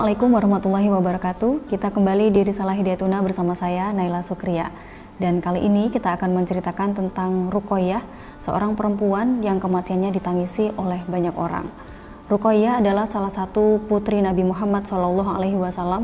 Assalamualaikum warahmatullahi wabarakatuh. Kita kembali di Risalah Hidayatuna bersama saya, Naila Sukriya. Dan kali ini kita akan menceritakan tentang Ruqayyah, seorang perempuan yang kematiannya ditangisi oleh banyak orang. Ruqayyah adalah salah satu putri Nabi Muhammad SAW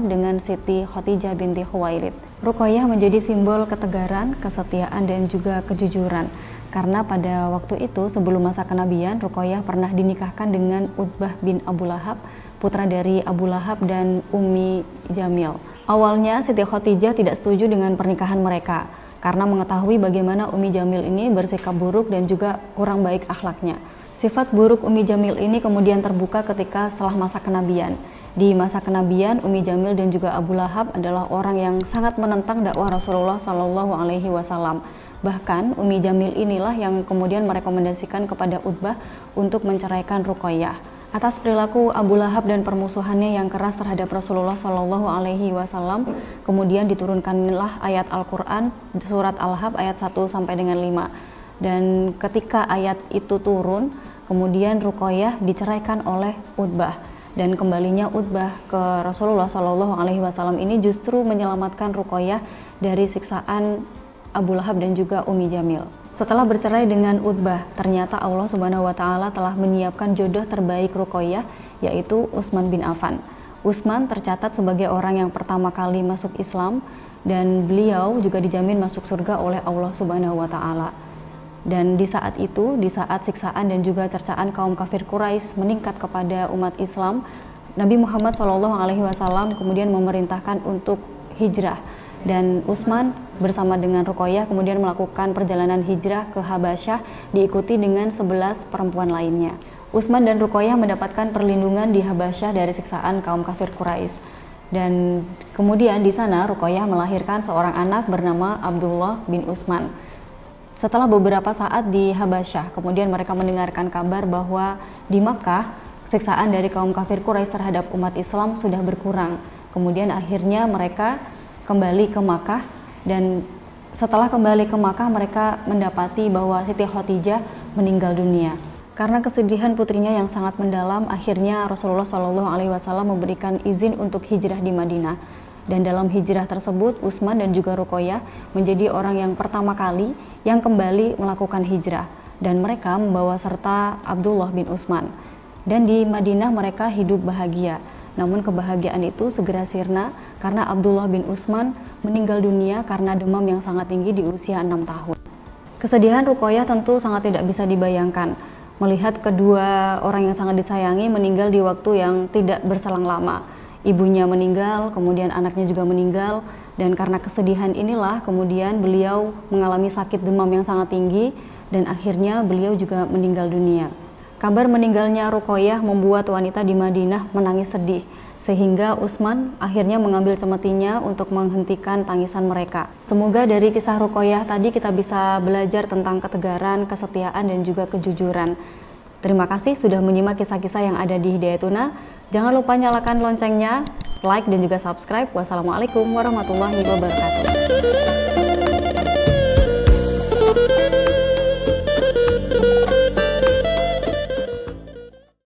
dengan Siti Khadijah binti Khuwailid. Ruqayyah menjadi simbol ketegaran, kesetiaan, dan juga kejujuran. Karena pada waktu itu, sebelum masa kenabian, Ruqayyah pernah dinikahkan dengan Utbah bin Abu Lahab, putra dari Abu Lahab dan Ummi Jamil. Awalnya Siti Khadijah tidak setuju dengan pernikahan mereka karena mengetahui bagaimana Ummi Jamil ini bersikap buruk dan juga kurang baik akhlaknya. Sifat buruk Ummi Jamil ini kemudian terbuka ketika setelah masa kenabian. Di masa kenabian, Ummi Jamil dan juga Abu Lahab adalah orang yang sangat menentang dakwah Rasulullah SAW. Bahkan Ummi Jamil inilah yang kemudian merekomendasikan kepada Utbah untuk menceraikan Ruqayyah. Atas perilaku Abu Lahab dan permusuhannya yang keras terhadap Rasulullah SAW, kemudian diturunkanlah ayat Al-Quran surat Al-Hab ayat 1 sampai dengan 5. Dan ketika ayat itu turun, kemudian Ruqayyah diceraikan oleh Utbah. Dan kembalinya Utbah ke Rasulullah SAW ini justru menyelamatkan Ruqayyah dari siksaan Abu Lahab dan juga Ummi Jamil. Setelah bercerai dengan Utbah, ternyata Allah Subhanahu wa Ta'ala telah menyiapkan jodoh terbaik Ruqayyah, yaitu Utsman bin Affan. Utsman tercatat sebagai orang yang pertama kali masuk Islam, dan beliau juga dijamin masuk surga oleh Allah Subhanahu wa Ta'ala. Dan di saat itu, di saat siksaan dan juga cercaan kaum kafir Quraisy meningkat kepada umat Islam, Nabi Muhammad SAW kemudian memerintahkan untuk hijrah. Dan Utsman bersama dengan Ruqayyah kemudian melakukan perjalanan hijrah ke Habasyah diikuti dengan 11 perempuan lainnya. Utsman dan Ruqayyah mendapatkan perlindungan di Habasyah dari siksaan kaum kafir Quraisy. Dan kemudian di sana Ruqayyah melahirkan seorang anak bernama Abdullah bin Utsman. Setelah beberapa saat di Habasyah, kemudian mereka mendengarkan kabar bahwa di Makkah siksaan dari kaum kafir Quraisy terhadap umat Islam sudah berkurang. Kemudian akhirnya mereka kembali ke Makkah, dan setelah kembali ke Makkah mereka mendapati bahwa Siti Khadijah meninggal dunia. Karena kesedihan putrinya yang sangat mendalam, akhirnya Rasulullah SAW memberikan izin untuk hijrah di Madinah. Dan dalam hijrah tersebut, Utsman dan juga Ruqayyah menjadi orang yang pertama kali yang kembali melakukan hijrah, dan mereka membawa serta Abdullah bin Utsman. Dan di Madinah mereka hidup bahagia. Namun kebahagiaan itu segera sirna karena Abdullah bin Utsman meninggal dunia karena demam yang sangat tinggi di usia 6 tahun. Kesedihan Ruqayyah tentu sangat tidak bisa dibayangkan melihat kedua orang yang sangat disayangi meninggal di waktu yang tidak berselang lama. Ibunya meninggal, kemudian anaknya juga meninggal, dan karena kesedihan inilah kemudian beliau mengalami sakit demam yang sangat tinggi dan akhirnya beliau juga meninggal dunia. Kabar meninggalnya Ruqayyah membuat wanita di Madinah menangis sedih, sehingga Utsman akhirnya mengambil cemetinya untuk menghentikan tangisan mereka. Semoga dari kisah Ruqayyah tadi kita bisa belajar tentang ketegaran, kesetiaan, dan juga kejujuran. Terima kasih sudah menyimak kisah-kisah yang ada di Hidayatuna. Jangan lupa nyalakan loncengnya, like dan juga subscribe. Wassalamualaikum warahmatullahi wabarakatuh.